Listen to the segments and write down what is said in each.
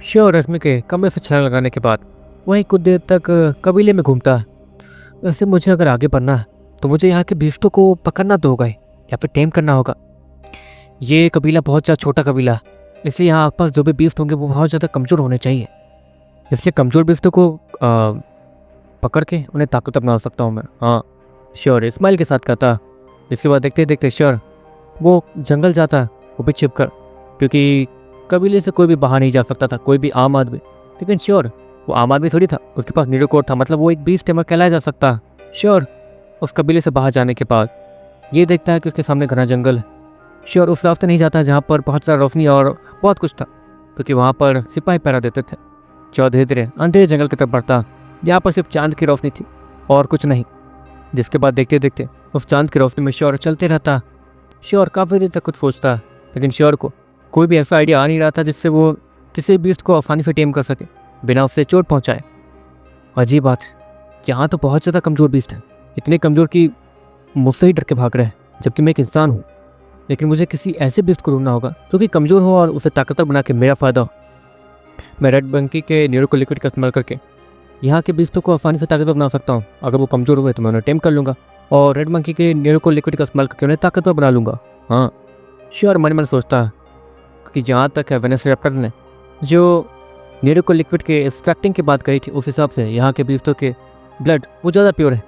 Sure रश्मि के कमरे से छलांग लगाने के बाद वहीं कुछ देर तक कबीले में घूमता। वैसे मुझे अगर आगे बढ़ना है तो मुझे यहाँ के बिष्टों को पकड़ना तो होगा ही, या फिर टेम करना होगा। ये कबीला बहुत ज़्यादा छोटा कबीला है, इसलिए यहाँ आसपास जो भी बीस्ट होंगे वो बहुत ज़्यादा कमज़ोर होने चाहिए। इसलिए कमज़ोर बीस्टों को पकड़ के उन्हें ताकतवर बना सकता हूँ मैं। हाँ श्योर इस्माइल के साथ कहता। इसके बाद देखते देखते श्योर वो जंगल जाता, वो भी छिप कर, क्योंकि कबीले से कोई भी बाहर नहीं जा सकता था, कोई भी आम आदमी। लेकिन श्योर वो आम आदमी थोड़ी था, उसके पास नीडोकोड था, मतलब वो एक बीस्ट टेमर कहलाया जा सकता। श्योर उस कबीले से बाहर जाने के बाद ये देखता है कि उसके सामने घना जंगल है। श्योर उस रास्ते नहीं जाता जहाँ पर बहुत सारा रोशनी और बहुत कुछ था, क्योंकि वहाँ पर सिपाही पहरा देते थे। श्योर धीरे धीरे अंधेरे जंगल की तरफ बढ़ता, यहाँ पर सिर्फ चांद की रोशनी थी और कुछ नहीं। जिसके बाद देखते देखते उस चांद की रोशनी में श्योर चलते रहता। श्योर काफ़ी देर तक कुछ सोचता, लेकिन श्योर को कोई भी ऐसा आइडिया आ नहीं रहा था जिससे वो किसी बीस्ट को आसानी से टेम कर सके बिना उससे चोट पहुँचाए। अजीब बात, यहाँ तो बहुत ज़्यादा कमज़ोर बीस्ट है, इतने कमज़ोर कि मुझसे ही डर के भाग रहे हैं, जबकि मैं एक इंसान हूँ। लेकिन मुझे किसी ऐसे बीस्ट को ढूंढना होगा जो कि कमज़ोर हो और उसे ताकतवर बना के मेरा फ़ायदा हो। मैं रेड मंकी के न्यूरो लिक्विड का इस्तेमाल करके यहाँ के बीस्टों को आसानी से ताकतवर बना सकता हूँ। अगर वो कमज़ोर हुए तो मैं उन्हें टेम कर लूँगा और रेड मंकी के न्यूरो लिक्विड का इस्तेमाल करके उन्हें ताकतवर बना लूँगा। हाँ श्योर मन मन सोचता है कि जहाँ तक है वेलोसिरैप्टर ने जो न्यूरो लिक्विड के एक्सट्रैक्टिंग की बात कही थी, उस हिसाब से यहाँ के बीस्टों के ब्लड वो ज़्यादा प्योर है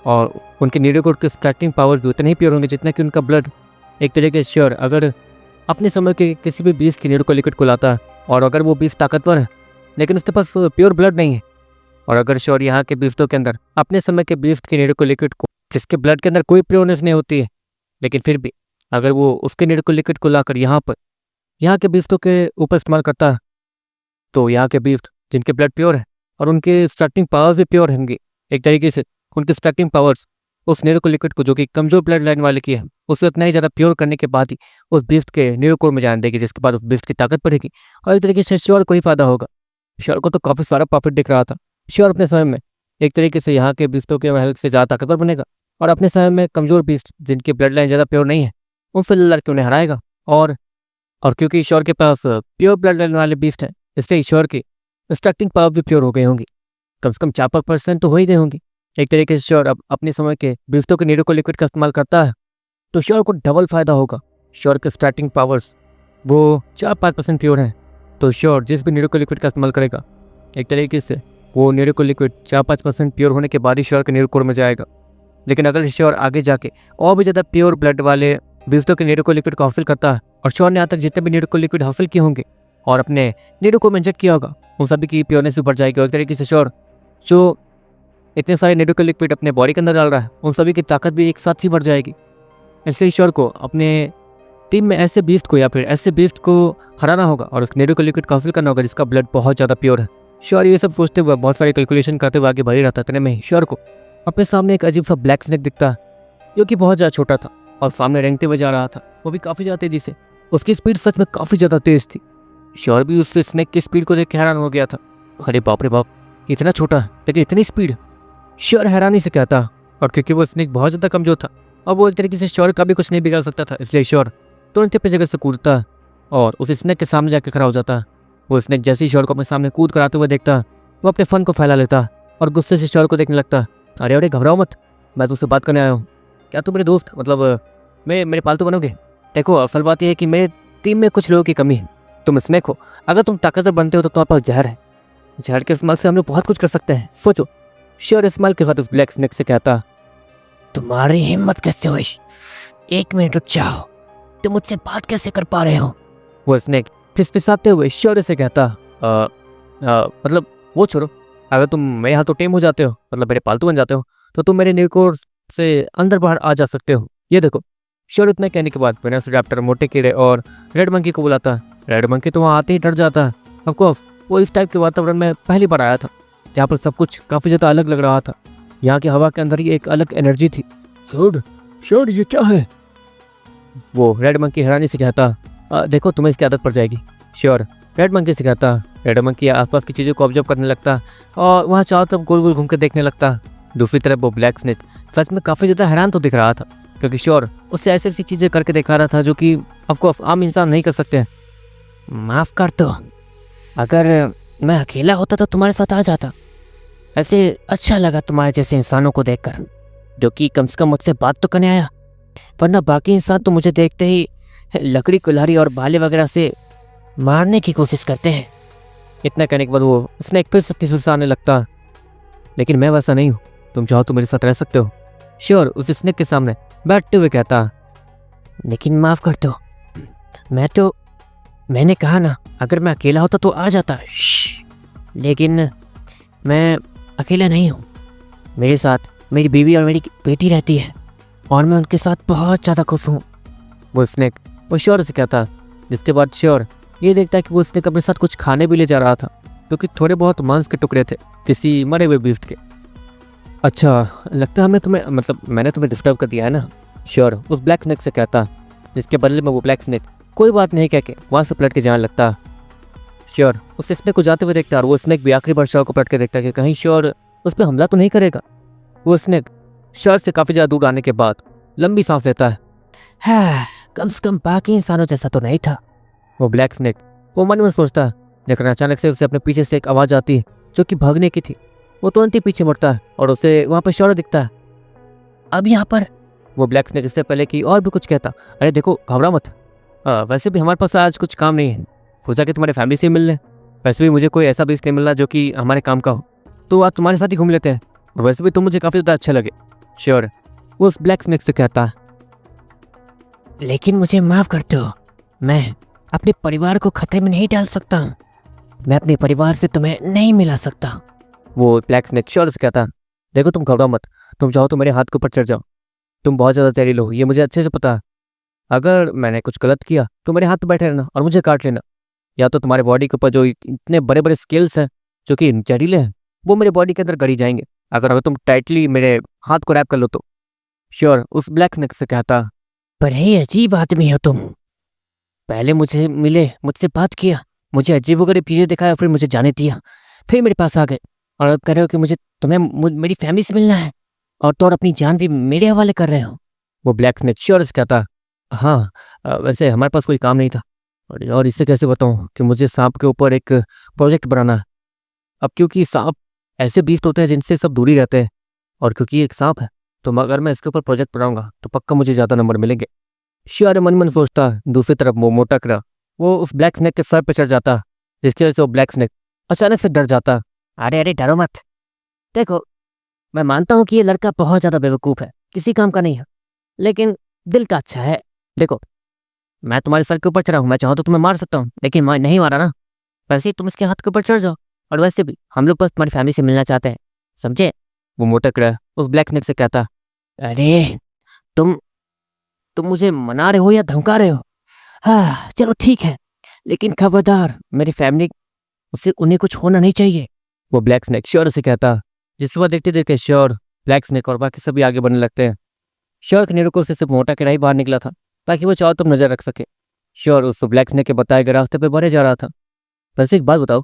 और उनके न्यूरो के एक्सट्रैक्टिंग पावर भी उतने ही प्योर होंगे जितना कि उनका ब्लड। एक तरीके से श्योर अगर अपने समय के किसी भी बीस्ट के न्यूरो लिक्विड को लाता है और अगर वो बीस्ट ताकतवर है लेकिन उसके पास प्योर ब्लड नहीं है, और अगर श्योर यहाँ के बीस्टों के अंदर अपने समय के बीस्ट के न्यूरो लिक्विड को जिसके ब्लड के अंदर कोई प्योरनेस नहीं होती है, लेकिन फिर भी अगर वो उसके न्यूरो लिक्विड को लाकर यहाँ के बीस्टों के ऊपर इस्तेमाल करता है तो यहाँ के बीस्ट जिनके ब्लड प्योर है और उनके स्टार्टिंग पावर्स भी प्योर होंगे, एक तरीके से उनके स्टार्टिंग पावर्स उस न्यूरो लिक्विड को जो कि कमजोर ब्लड लाइन वाले की है उसे उतना ही ज़्यादा प्योर करने के बाद ही उस बीस्ट के न्यूरो में जान देगी, जिसके बाद उस बीस्ट की ताकत बढ़ेगी और एक तरीके से श्योर को ही फायदा होगा। श्योर को तो काफ़ी सारा प्रॉफिट दिख रहा था। श्योर अपने समय में एक तरीके से यहाँ के बीस्टों के हेल्थ से ज़्यादा ताकतवर बनेगा और अपने समय में कमज़ोर बीस्ट जिनकी ब्लड लाइन ज़्यादा प्योर नहीं है उनसे लड़के उन्हें हराएगा। और क्योंकि ईश्वर के पास प्योर ब्लड लाइन वाले बीस्ट हैं इसलिए ईश्वर की स्ट्रक्टिंग पावर भी प्योर हो गई होंगी, कम से कम 4% तो हो ही गई होंगी। एक तरीके से श्योर अब अपने समय के बीस्टों के न्यूरो लिक्विड का इस्तेमाल करता है तो श्योर को डबल फायदा होगा। श्योर के स्टार्टिंग पावर्स वो 4-5% प्योर हैं, तो श्योर जिस भी न्यूरो लिक्विड का इस्तेमाल करेगा एक तरीके से वो न्यूरो लिक्विड 4-5% प्योर होने के बाद ही श्योर के न्यूरो में जाएगा। लेकिन अगर श्योर आगे जाके और भी ज़्यादा प्योर ब्लड वाले बीस्टों के न्यूरो लिक्विड को हासिल करता है और श्योर ने यहाँ तक जितने भी न्यूरो लिक्विड हासिल किए होंगे और अपने न्यूरो में इंजेक्ट किया होगा उन सभी की प्योरनेस भी बढ़ जाएगी और एक तरीके से श्योर जो इतने सारे न्यूरो लिक्विड अपने बॉडी के अंदर डाल रहा है उन सभी की ताकत भी एक साथ ही बढ़ जाएगी। इसलिए ईश्वर को अपने टीम में ऐसे बीस्ट को या फिर ऐसे बीस्ट को हराना होगा और उस न्यूरो लिक्विड को हासिल करना होगा जिसका ब्लड बहुत ज़्यादा प्योर है। श्योर ये सब सोचते हुए बहुत सारी कैलकुलेशन करते हुए आगे बढ़ ही रहता। इतने में ईश्वर को अपने सामने एक अजीब सा ब्लैक स्नेक दिखता है जो कि बहुत ज़्यादा छोटा था और सामने रेंगते हुए जा रहा था, वो भी काफ़ी ज़्यादा तेज़ी से। उसकी स्पीड सच में काफ़ी ज़्यादा तेज़ थी। श्योर भी उस स्नेक की स्पीड को देख के हैरान हो गया था। अरे बाप रे बाप, इतना छोटा है लेकिन इतनी स्पीड। श्योर हैरानी से कहता, और क्योंकि वो स्नेक बहुत ज़्यादा कमजोर था और वो एक तरीके से श्योर का भी कुछ नहीं बिगाड़ सकता था, इसलिए श्योर तुरंत अपनी जगह से कूदता और उस स्नेक के सामने जाकर खड़ा हो जाता। वो स्नेक जैसे ही श्योर को अपने सामने कूद कराते हुए देखता वो अपने फन को फैला लेता और गुस्से से श्योर को देखने लगता। अरे अरे घबराओ मत, मैं तुमसे बात करने आया हूँ। क्या तुम मेरे दोस्त मतलब मेरे पालतू बनोगे? देखो असल बात यह है कि मेरे टीम में कुछ लोगों की कमी है। तुम स्नेक हो, अगर तुम ताकतवर बनते हो तो तुम्हारे पास जहर है। जहर के इस्तेमाल से हम लोग बहुत कुछ कर सकते हैं, सोचो। श्योर इस्तेमाल के साथ उस ब्लैक स्नेक से कहता, तुम्हारी हिम्मत कैसे हुई? 1 मिनट रुक जाओ, तुम मुझसे बात कैसे कर पा रहे हो? वो स्नेक फिसफिसाते हुए श्योर से कहता, मतलब वो छोड़ो, अगर तुम मेरे यहाँ तो टेम हो जाते हो, मतलब मेरे पालतू बन जाते हो, तो तुम मेरे न्यूकोर से अंदर बाहर आ जा सकते हो। ये देखो। श्योर इतना कहने के बाद वेलोसिरैप्टर मोटे कीड़े और रेड मंकी को बुलाता है। रेड मंकी तो वहाँ आते ही डर जाता है। ऑफकोर्स वो इस टाइप के वातावरण में पहली बार आया था जहाँ पर सब कुछ काफ़ी ज़्यादा अलग लग रहा था। यहाँ की हवा के अंदर ही एक अलग एनर्जी थी। श्योर ये क्या है? वो रेड मंकी हैरानी से कहता, देखो तुम्हें इसकी आदत पड़ जाएगी। श्योर रेड मंकी से कहता। रेड मंकी आसपास की चीज़ों को ऑब्जर्व करने लगता और वहाँ चारों तरफ गोल गोल घूम के देखने लगता। दूसरी तरफ वो ब्लैक स्नेक सच में काफ़ी ज़्यादा हैरान तो दिख रहा था, क्योंकि श्योर उससे ऐसी ऐसी चीज़ें करके दिखा रहा था जो कि ऑफकोर्स आम इंसान नहीं कर सकते। माफ़ कर दो, अगर मैं अकेला होता तो तुम्हारे साथ आ जाता। ऐसे अच्छा लगा तुम्हारे जैसे इंसानों को देखकर, जो कि कम से कम मुझसे बात तो करने आया। वरना बाकी इंसान तो मुझे देखते ही लकड़ी कुल्हाड़ी और भाले वगैरह से मारने की कोशिश करते हैं। इतना कहने के बाद वो स्नेक फिर से अपनी आने लगता। लेकिन मैं वैसा नहीं हूँ, तुम चाहो तो मेरे साथ रह सकते हो। श्योर उस स्नेक के सामने बैठते हुए कहता। लेकिन माफ कर दो, मैंने कहा ना, अगर मैं अकेला होता तो आ जाता। लेकिन मैं अकेला नहीं हूँ, मेरे साथ मेरी बीवी और मेरी बेटी रहती है और मैं उनके साथ बहुत ज़्यादा खुश हूँ। वो स्नेक वो श्योर से कहता, जिसके बाद श्योर ये देखता है कि वो स्नेक अपने साथ कुछ खाने भी ले जा रहा था, क्योंकि थोड़े बहुत मांस के टुकड़े थे किसी मरे हुए बीस्ट के। अच्छा, लगता है मैंने तुम्हें डिस्टर्ब कर दिया है ना। श्योर उस ब्लैक स्नेक से कहता, जिसके बदले में वो ब्लैक स्नेक कोई बात नहीं कह के वहाँ से पलट के जाने लगता। श्योर उस स्नेक को जाते हुए देखता और वो स्नेक भी आखिरी बार श्योर को पलट के देखता कि कहीं श्योर उस पर हमला तो नहीं करेगा। वो स्नेक श्योर से काफ़ी ज़्यादा दूर आने के बाद लंबी सांस लेता है। हाँ, कम से कम बाकी इंसानों जैसा तो नहीं था। वो ब्लैक स्नेक वो मन में सोचता है, लेकिन अचानक से उसे अपने पीछे से एक आवाज़ आती है जो कि भागने की थी। वो तुरंत ही पीछे मुड़ता है और उसे वहाँ पर श्योर दिखता है। अब यहाँ पर वो ब्लैक स्नेक इससे पहले कि और भी कुछ कहता, अरे देखो घबरा मत, वैसे भी हमारे पास आज कुछ काम नहीं है, सोचा कि तुम्हारे फैमिली से मिल लें। वैसे भी मुझे कोई ऐसा बीस नहीं मिल रहा जो कि हमारे काम का हो, तो आज तुम्हारे साथ ही घूम लेते हैं। वैसे भी तुम मुझे काफ़ी ज़्यादा अच्छे लगे। श्योर वो उस ब्लैक स्नेक से कहता, लेकिन मुझे माफ़ कर दो, मैं अपने परिवार को खतरे में नहीं डाल सकता। मैं अपने परिवार से तुम्हें नहीं मिला सकता। वो ब्लैक स्नेक श्योर से कहता, देखो तुम घबराओ मत, तुम चाहो तो मेरे हाथ के ऊपर चढ़ जाओ, तुम बहुत ज़्यादा जहरील हो, ये मुझे अच्छे से पता है। अगर मैंने कुछ गलत किया तो मेरे हाथ पे बैठे रहना और मुझे काट लेना, या तो तुम्हारे बॉडी के ऊपर जो इतने बड़े बड़े स्केल्स हैं जो कि जहरीले हैं वो मेरे बॉडी के अंदर गड़ी जाएंगे, अगर तुम टाइटली मेरे हाथ को रैप कर लो तो। श्योर उस ब्लैक स्नेक से कहता, बड़े अजीब आदमी हो तुम, पहले मुझे मिले, मुझसे बात किया, मुझे अजीब वगैरह चीज़ें दिखाया, फिर मुझे जाने दिया, फिर मेरे पास आ गए और अब कह रहे हो कि मेरी फैमिली से मिलना है और तो और अपनी जान भी मेरे हवाले कर रहे हो। वो ब्लैक स्नेक श्योर से कहता, हाँ, वैसे हमारे पास कोई काम नहीं था और इससे कैसे बताऊँ कि मुझे सांप के ऊपर एक प्रोजेक्ट बनाना है। अब क्योंकि सांप ऐसे बीस्ट होते हैं जिनसे सब दूरी रहते हैं, और क्योंकि ये एक सांप है तो अगर मैं इसके ऊपर प्रोजेक्ट बनाऊंगा तो पक्का मुझे ज़्यादा नंबर मिलेंगे। श्योर मन मन सोचता। दूसरी तरफ वो मोटा करा वो उस ब्लैक स्नेक के सर पर चढ़ जाता, जिसकी वजह से वो ब्लैक स्नेक अचानक से डर जाता। अरे अरे डरो मत, देखो मैं मानता हूँ कि ये लड़का बहुत ज़्यादा बेवकूफ़ है, किसी काम का नहीं है, लेकिन दिल का अच्छा है। देखो मैं तुम्हारे सर के ऊपर चढ़ा हूँ, मैं चाहूँ तो तुम्हें मार सकता हूँ, लेकिन मैं नहीं मारा ना, वैसे ही तुम इसके हाथ के ऊपर चढ़ जाओ, और वैसे भी हम लोग बस तुम्हारी फैमिली से मिलना चाहते हैं, समझे। वो मोटक रहा उस ब्लैक स्नेक से कहता, अरे तुम तुम मुझे मना रहे हो या धमका रहे हो? हाँ चलो ठीक है, लेकिन खबरदार मेरी फैमिली उससे उन्हें कुछ होना नहीं चाहिए। वो ब्लैक स्नेक श्योर से कहता, जिसके बाद देखते देखते श्योर ब्लैक स्नेक और बाकी सभी आगे बढ़ने लगते हैं। श्योर के निरुकों से सिर्फ मोटा किराई बाहर निकला था ताकि वो चाहो तुम नजर रख सके। श्योर उस ब्लैक स्नेक के बताए गए रास्ते पे बढ़े जा रहा था। वैसे एक बात बताओ,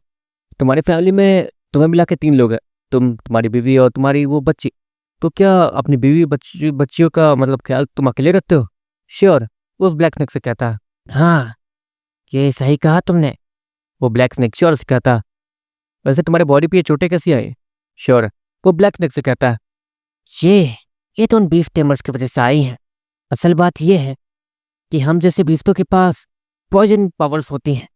तुम्हारी फैमिली में तुम्हें मिला के 3 लोग हैं, तुम्हारी बीवी और तुम्हारी वो बच्ची, तो क्या अपनी बीवी बच्चियों का ख्याल तुम अकेले रखते हो? श्योर उस ब्लैक स्नेक से कहता, हाँ ये सही कहा तुमने। वो ब्लैक स्नेक श्योर से कहता, वैसे तुम्हारे बॉडी पे ये चोटें कैसी आई? श्योर वो ब्लैक स्नेक से कहता, ये तो उन बीफ टेमर्स की वजह से आई हैं। असल बात यह है कि हम जैसे बीस्तों के पास पॉइजन पावर्स होती हैं।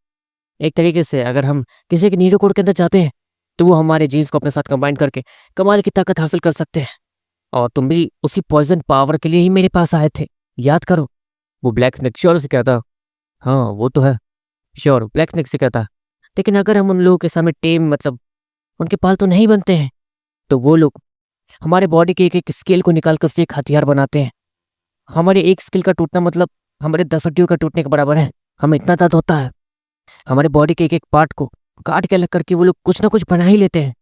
एक तरीके से अगर हम किसी के नीरो कोड के अंदर जाते हैं तो वो हमारे जीन्स को अपने साथ कंबाइन करके कमाल की ताकत हासिल कर सकते हैं, और तुम भी उसी पॉइजन पावर के लिए ही मेरे पास आए थे, याद करो। वो ब्लैक स्नेक श्योर से कहता, हाँ वो तो है। श्योर ब्लैक स्नेक से कहता, लेकिन अगर हम उन लोगों के सामने टेम उनके पाल तो नहीं बनते हैं, तो वो लोग हमारे बॉडी के एक एक स्केल को निकाल कर उससे एक हथियार बनाते हैं। हमारे एक स्केल का टूटना हमारे 10 हड्डियों का टूटने के बराबर है। हमें इतना दर्द होता है, हमारे बॉडी के एक एक पार्ट को काट के अलग करके वो लोग कुछ ना कुछ बना ही लेते हैं।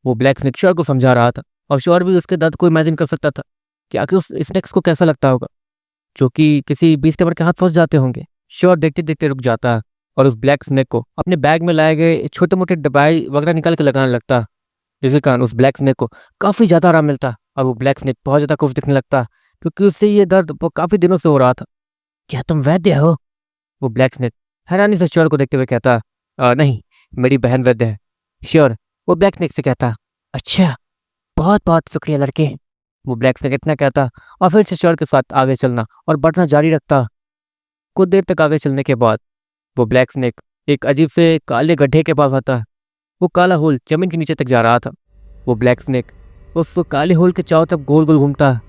वो ब्लैक स्नेक श्योर को समझा रहा था, और श्योर भी उसके दर्द को इमेजिन कर सकता था कि आखिर उस स्नेक्स को कैसा लगता होगा जो कि किसी बीस टेबर के हाथ फंस जाते होंगे। श्योर देखते देखते रुक जाता है और उस ब्लैक स्नेक को अपने बैग में लाए गए छोटे मोटे दवाई वगैरह निकाल के लगाने लगता, जिसके कारण उस ब्लैक स्नेक को काफ़ी ज़्यादा आराम मिलता और वो ब्लैक स्नेक बहुत ज़्यादा खुश दिखने लगता, क्योंकि उससे ये दर्द काफ़ी दिनों से हो रहा था। क्या तुम वैद्य हो? वो ब्लैक स्नेक हैरानी से श्योर को देखते हुए कहता, नहीं, मेरी बहन वैद्य है। श्योर, वो ब्लैक स्नेक से कहता। अच्छा, बहुत बहुत शुक्रिया लड़के। वो ब्लैक स्नेक इतना कहता और फिर से श्योर के साथ आगे चलना और बढ़ना जारी रखता। कुछ देर तक आगे चलने के बाद वो ब्लैक स्नेक एक अजीब से काले गड्ढे के पास आता। वो काला होल जमीन के नीचे तक जा रहा था। वो ब्लैक स्नेक उस काले होल के चारों तरफ गोल गोल घूमता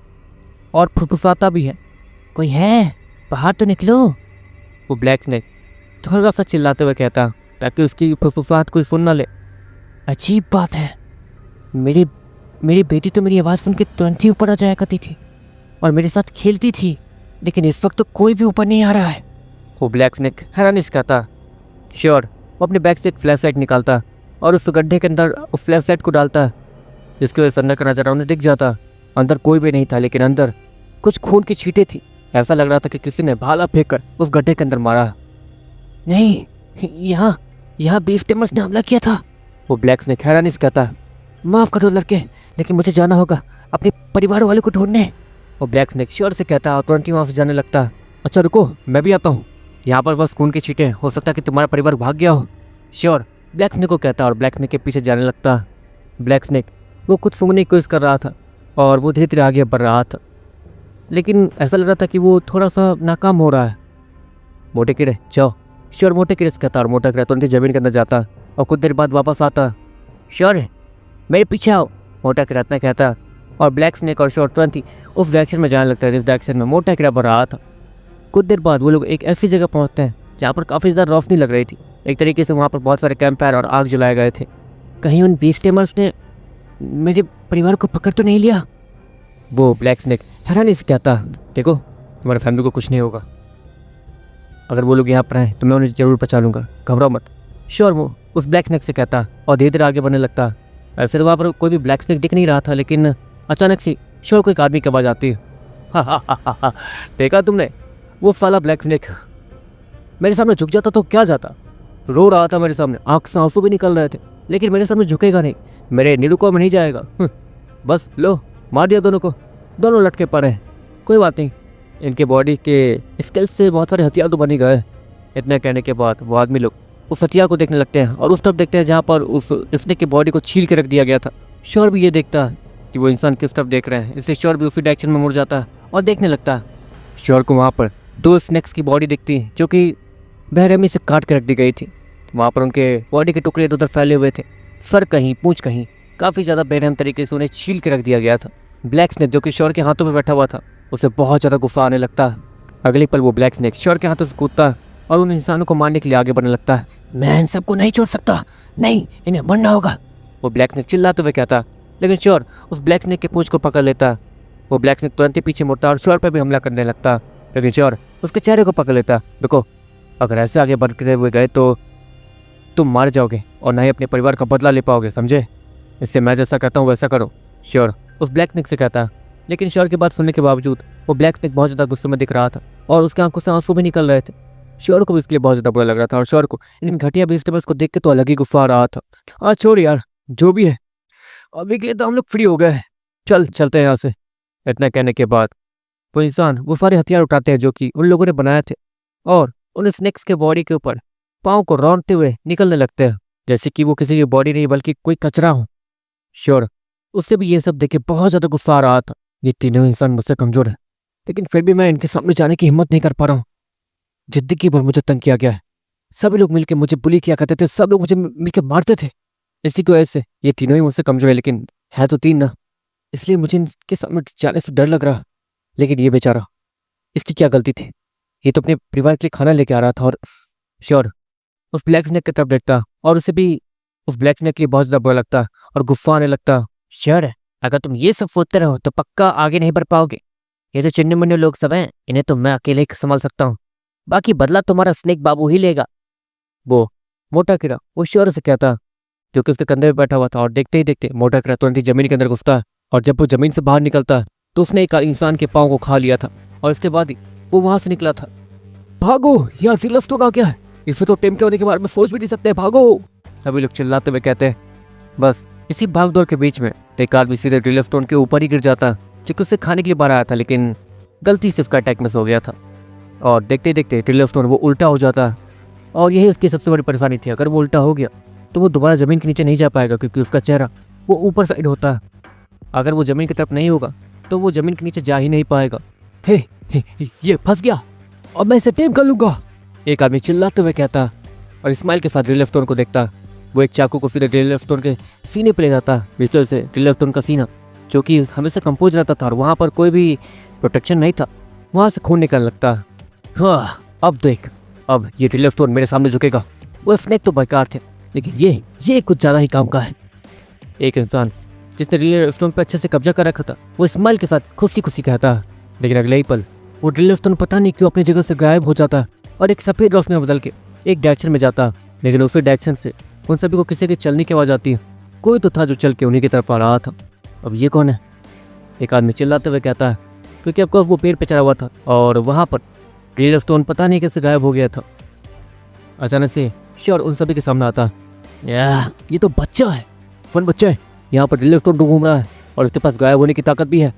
और फुसफुसाता भी है। कोई है, बाहर तो निकलो। वो ब्लैक स्नेक थोड़ा सा चिल्लाते हुए कहता ताकि उसकी फुसफुसाहट कोई सुन ना ले। अजीब बात है, मेरी बेटी तो मेरी आवाज़ सुन के तुरंत ही ऊपर आ जाया करती थी और मेरे साथ खेलती थी, लेकिन इस वक्त तो कोई भी ऊपर नहीं आ रहा है। वो ब्लैक स्नेक हैरानी से कहता। श्योर, वो अपने बैग से एक फ्लैश लाइट निकालता और उस गड्ढे के अंदर उस फ्लैश लाइट को डालता, जिसकी वजह से अंदर का नज़ारा उन्हें दिख जाता। अंदर कोई भी नहीं था, लेकिन अंदर कुछ खून की छींटें थी। ऐसा लग रहा था कि किसी ने भाला फेंक कर उस गड्ढे के अंदर मारा। नहीं, यहाँ बीस्टेमर्स ने हमला किया था। वो ब्लैक स्नेक हैरानी से कहता। माफ़ कर दो लड़के, लेकिन मुझे जाना होगा अपने परिवार वालों को ढूंढने। वो ब्लैक स्नेक श्योर से कहता और तुरंत ही वहाँ से जाने लगता। अच्छा रुको, मैं भी आता हूँ। यहाँ पर बस खून की छींटें, हो सकता है कि तुम्हारा परिवार भाग गया हो। श्योर, ब्लैक स्नेक को कहता और ब्लैक स्नेक के पीछे जाने लगता। ब्लैक स्नेक वो कुछ सूंघने की कोशिश कर रहा था और वो धीरे धीरे आगे बढ़ रहा था, लेकिन ऐसा लग रहा था कि वो थोड़ा सा नाकाम हो रहा है। मोटे कीड़े जाओ। श्योर मोटे कीड़े से कहता और मोटा कीड़ा तुरंत ही जमीन के अंदर जाता और कुछ देर बाद वापस आता। श्योर, मेरे पीछे आओ। मोटा कीड़ा इतना कहता और ब्लैक स्नेक और श्योर तुरंत ही उस डायरेक्शन में जाने लगता है जिस डायरेक्शन में मोटा कीड़ा बढ़ रहा था। कुछ देर बाद वो लोग एक ऐसी जगह पहुँचते हैं जहाँ पर काफ़ी ज़्यादा रोशनी लग रही थी। एक तरीके से वहाँ पर बहुत सारे कैंप फायर और आग जलाए गए थे। कहीं उन बीस्टेमर्स ने मेरे परिवार को पकड़ तो नहीं लिया? वो ब्लैक स्नेक हैरानी से कहता। देखो, तुम्हारी फैमिली को कुछ नहीं होगा। अगर वो लोग यहाँ पर आए तो मैं उन्हें ज़रूर बचा लूँगा, घबराओ मत। श्योर, वो उस ब्लैक स्नेक से कहता और धीरे धीरे आगे बढ़ने लगता। ऐसे तो वहाँ पर कोई भी ब्लैक स्नेक दिख नहीं रहा था, लेकिन अचानक से श्योर को एक आदमी की आवाज़ आती है। हा, देखा तुमने? वो साला ब्लैक स्नेक मेरे सामने झुक जाता तो क्या जाता। रो रहा था मेरे सामने, आँख से आंसू भी निकल रहे थे, लेकिन मेरे सामने झुकेगा नहीं, मेरे निरुको में नहीं जाएगा। बस लो, मार दिया दोनों को। दोनों लटके पड़े। कोई बात नहीं, इनके बॉडी के स्केल्स से बहुत सारे हथियार तो बन ही गए। इतना कहने के बाद वो आदमी लोग उस हथियार को देखने लगते हैं और उस तरफ देखते हैं जहाँ पर उस स्नेक की बॉडी को छील के रख दिया गया था। श्योर भी ये देखता है कि वो इंसान किस तरफ देख रहे हैं, इसलिए श्योर भी उसी डायरेक्शन में मुड़ जाता है और देखने लगता है। श्योर को वहाँ पर दो स्नेक्स की बॉडी दिखती है जो कि बेरहमी से काट के रख दी गई थी। वहाँ पर उनके बॉडी के टुकड़े इधर उधर फैले हुए थे, सर कहीं, पूंछ कहीं, काफ़ी ज़्यादा बेरहम तरीके से उन्हें छील के रख दिया गया था। ब्लैक स्नेक जो कि श्योर के हाथों में बैठा हुआ था, उसे बहुत ज़्यादा गुस्सा आने लगता है। अगले पल वो ब्लैक स्नेक श्योर के हाथों से कूदता और उन इंसानों को मारने के लिए आगे बढ़ने लगता है। मैं इन सबको नहीं छोड़ सकता, नहीं, इन्हें मरना होगा। वो ब्लैक स्नेक चिल्लाते हुए कहता, लेकिन श्योर उस ब्लैक स्नेक के पूंछ को पकड़ लेता। वो ब्लैक स्नेक तुरंत ही पीछे मुड़ता और श्योर पर भी हमला करने लगता, लेकिन श्योर उसके चेहरे को पकड़ लेता। रुको, अगर ऐसे आगे बढ़ते हुए गए तो तुम मार जाओगे और ना ही अपने परिवार का बदला ले पाओगे, समझे? इससे मैं जैसा कहता हूँ वैसा करो। श्योर उस ब्लैक स्नेक से कहता, लेकिन श्योर की बात सुनने के बावजूद वो ब्लैक स्नेक बहुत ज़्यादा गुस्से में दिख रहा था और उसके आंखों से आंसू भी निकल रहे थे। श्योर को भी इसके लिए बहुत ज़्यादा बुरा लग रहा था और श्योर को इन घटिया वेजिटेबल्स को देख के तो अलग ही गुस्सा आ रहा था। हाँ छोड़ यार, जो भी है, अभी के लिए तो हम लोग फ्री हो गए हैं, चलते हैं यहाँ से। इतना कहने के बाद वो इंसान वो सारे हथियार उठाते हैं जो कि उन लोगों ने बनाए थे और उन स्नेक्स के बॉडी के ऊपर पाँव को रौंदते हुए निकलने लगते हैं, जैसे कि वो किसी की बॉडी नहीं बल्कि कोई कचरा हो। श्योर उससे भी ये सब देख के बहुत ज़्यादा गुस्सा आ रहा था। ये तीनों इंसान मुझसे कमज़ोर है, लेकिन फिर भी मैं इनके सामने जाने की हिम्मत नहीं कर पा रहा हूँ। जिंदगी भर मुझे तंग किया गया है, सभी लोग मिलकर मुझे बुली किया करते थे, सब लोग मुझे मिलकर मारते थे। इसी की वजह से ये तीनों ही मुझसे कमज़ोर है, लेकिन है तो तीन ना, इसलिए मुझे इनके सामने जाने से डर लग रहा। लेकिन ये बेचारा, इसकी क्या गलती थी? ये तो अपने परिवार के लिए खाना लेके आ रहा था। और श्योर उस ब्लैक स्नेक की तरफ देखता और उसे भी उस ब्लैक स्नेक के लिए बहुत ज़्यादा बुरा लगता और गुस्सा आने लगता। श्योर अगर तुम ये सब सोचते रहो तो पक्का आगे नहीं बढ़ पाओगे। ये तो चिन्ने मुन्ने लोग सब हैं, इन्हें तो मैं अकेले ही संभाल सकता हूँ, बाकी बदला तुम्हारा स्नेक बाबू ही लेगा। वो मोटा कीड़ा वो श्योर से कहता, जो कि उसके कंधे पे बैठा हुआ था। और देखते ही देखते मोटा कीड़ा तुरंत ही जमीन के अंदर घुसता और जब वो जमीन से बाहर निकलता तो उसने एक इंसान के पाँव को खा लिया था और इसके बाद ही वो वहां से निकला था। भागो, यहाँ रियल स्टोर आ गया है, इसे तो टेम्पटे होने के बारे में सोच भी नहीं सकते, भागो! सभी लोग चिल्लाते हुए कहते हैं। बस इसी भागदौड़ के बीच में एक आदमी सीधे ड्रिल स्टोन के ऊपर ही गिर जाता, जो कि उसे खाने के लिए बाहर आया था, लेकिन गलती से उसका अटैक मिस हो गया था। और देखते ही देखते ड्रिल स्टोन वो उल्टा हो जाता और यही उसकी सबसे बड़ी परेशानी थी। अगर वो उल्टा हो गया तो वो दोबारा ज़मीन के नीचे नहीं जा पाएगा, क्योंकि उसका चेहरा वो ऊपर साइड होता है। अगर वो ज़मीन की तरफ नहीं होगा तो वो ज़मीन के नीचे जा ही नहीं पाएगा। हे, ये फंस गया, अब मैं इसे टेम कर लूँगा, एक आदमी चिल्लाते हुए कहता। और इस्माइल के साथ ड्रिल स्टोन को देखता। वो एक चाकू को सीधे ड्रिल स्टोन के सीने पे ले जाता, भीतर से ड्रिल स्टोन का सीना जो कि हमेशा कंपोज रहता था और वहाँ पर कोई भी प्रोटेक्शन नहीं था, वहाँ से खून निकलने लगता। हाँ, अब देख, अब ये ड्रिल स्टोन मेरे सामने झुकेगा। वो स्नेक तो बेकार थे, लेकिन ये कुछ ज़्यादा ही काम का है। एक इंसान जिसने ड्रिल स्टोन पर अच्छे से कब्जा कर रखा था, वो इस्माइल के साथ खुशी खुशी कहता, लेकिन अगले ही पल वो ड्रिल स्टोन पता नहीं क्यों अपनी जगह से गायब हो जाता और एक सफ़ेद रोशनी में बदल के एक डायरेक्शन में जाता। लेकिन उसी डायरेक्शन से उन सभी को किसी के चलने की आवाज़ आती है। कोई तो था जो चल के उन्हीं की तरफ आ रहा था। अब ये कौन है? एक आदमी चिल्लाते हुए कहता है, क्योंकि ऑफकोर्स वो पेड़ पे चढ़ा हुआ था और वहाँ पर ड्रिल स्टोन पता नहीं कैसे गायब हो गया था। अचानक से श्योर उन सभी के सामने आता। ये तो बच्चा है, फन बच्चा है, यहाँ पर ड्रिल स्टोन घूम रहा है और उसके पास गायब होने की ताकत भी है।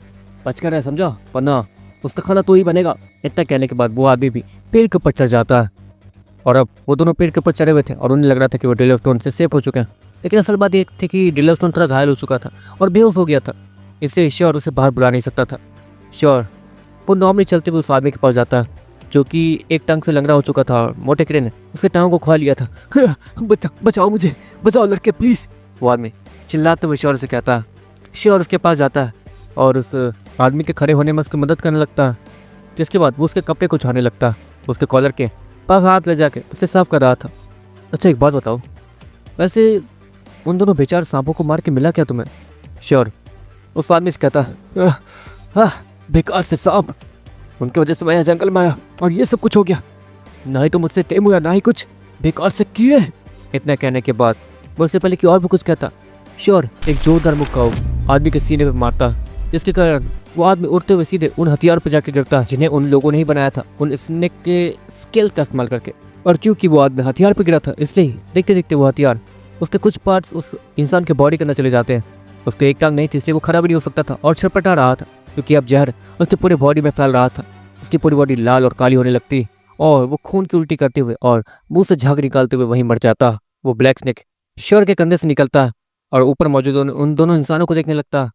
बचकर है, समझा, वरना उसका खाना तो ही बनेगा। इतना कहने के बाद वो आदमी भी पेड़ के ऊपर चढ़ जाता है और अब वो दोनों पेड़ के ऊपर चढ़े हुए थे और उन्हें लग रहा था कि वो ड्रिल स्टोन से सेफ हो चुके हैं। लेकिन असल बात ये थी कि ड्रिल स्टोन थोड़ा घायल हो चुका था और बेहोश हो गया था, इसलिए श्योर उसे बाहर बुला नहीं सकता था। श्योर वो नॉर्मली चलते हुए उस आदमी के पास जाता जो कि एक टांग से लंगड़ा हो चुका था और मोटे कीड़े ने उसके टांगों को खा लिया था। बचाओ मुझे, बचाओ लड़के प्लीज़, वो आदमी चिल्लाते हुए श्योर से कहता। श्योर उसके पास जाता है और उस आदमी के खड़े होने में उसकी मदद करने लगता है, जिसके बाद वो उसके कपड़े को छाने लगता, उसके कॉलर के पास हाथ ले जाके उसे साफ कर रहा था। अच्छा एक बात बताओ, वैसे उन दोनों बेचारे सांपों को मार के मिला क्या तुम्हें? श्योर उस आदमी से कहता, बेकार से सांप, उनकी वजह से मैं यहाँ जंगल में आया और ये सब कुछ हो गया। ना ही तो मुझसे टेम हुआ, ना ही कुछ बेकार से कीड़े। इतना कहने के बाद वो उससे पहले कि और भी कुछ कहता, श्योर एक जोरदार मुक्का उस आदमी के सीने पे मारता, जिसके कारण वो आदमी उड़ते हुए सीधे उन हथियार पर जाके गिरता जिन्हें उन लोगों ने ही बनाया था, उन स्नेक के स्केल का इस्तेमाल करके। और क्योंकि वो आदमी हथियार पर गिरा था, इसलिए देखते देखते वो हथियार उसके कुछ पार्ट्स उस इंसान के बॉडी के अंदर चले जाते हैं। उसके एक टांग नहीं थी, इसलिए वो खड़ा भी नहीं हो सकता था और छटपटा रहा था, क्योंकि अब जहर उसकी पूरी बॉडी में फैल रहा था। उसकी पूरी बॉडी लाल और काली होने लगती और वो खून की उल्टी करते हुए और मुंह से झाग निकालते हुए वहीं मर जाता। वो ब्लैक स्नेक श्योर के कंधे से निकलता और ऊपर मौजूद उन दोनों इंसानों को देखने लगता।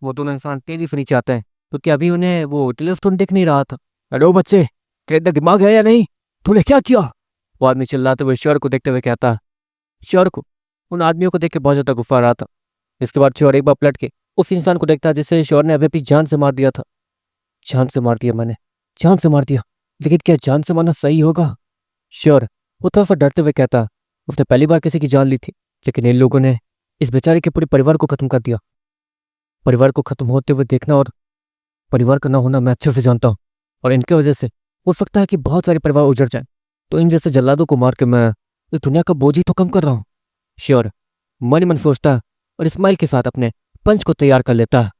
वो दोनों इंसान तेजी से नीचे आते हैं, क्योंकि अभी उन्हें वो टेलीस्टोन देख नहीं रहा था। हेलो बच्चे, तेरे अंदर दिमाग है या नहीं? तूने क्या किया? वो आदमी चिल्लाते हुए श्योर को देखते हुए कहता। श्योर को उन आदमियों को देख के बहुत ज़्यादा गुस्सा आ रहा था। इसके बाद श्योर एक बार पलट के उस इंसान को देखता जिसे श्योर ने अभी अपनी जान से मार दिया था। जान से मार दिया मैंने, जान से मार दिया, लेकिन क्या जान से मारना सही होगा? श्योर वो थोड़ा सा डरते हुए कहता, उसने पहली बार किसी की जान ली थी, लेकिन इन लोगों ने इस बेचारे के पूरे परिवार को खत्म कर दिया। परिवार को खत्म होते हुए देखना और परिवार का ना होना मैं अच्छे से जानता हूँ, और इनके वजह से हो सकता है कि बहुत सारे परिवार उजड़ जाएं। तो इन जैसे जल्लादों को मार के मैं इस दुनिया का बोझ ही तो कम कर रहा हूँ। श्योर मन ही मन सोचता और इस्माइल के साथ अपने पंच को तैयार कर लेता।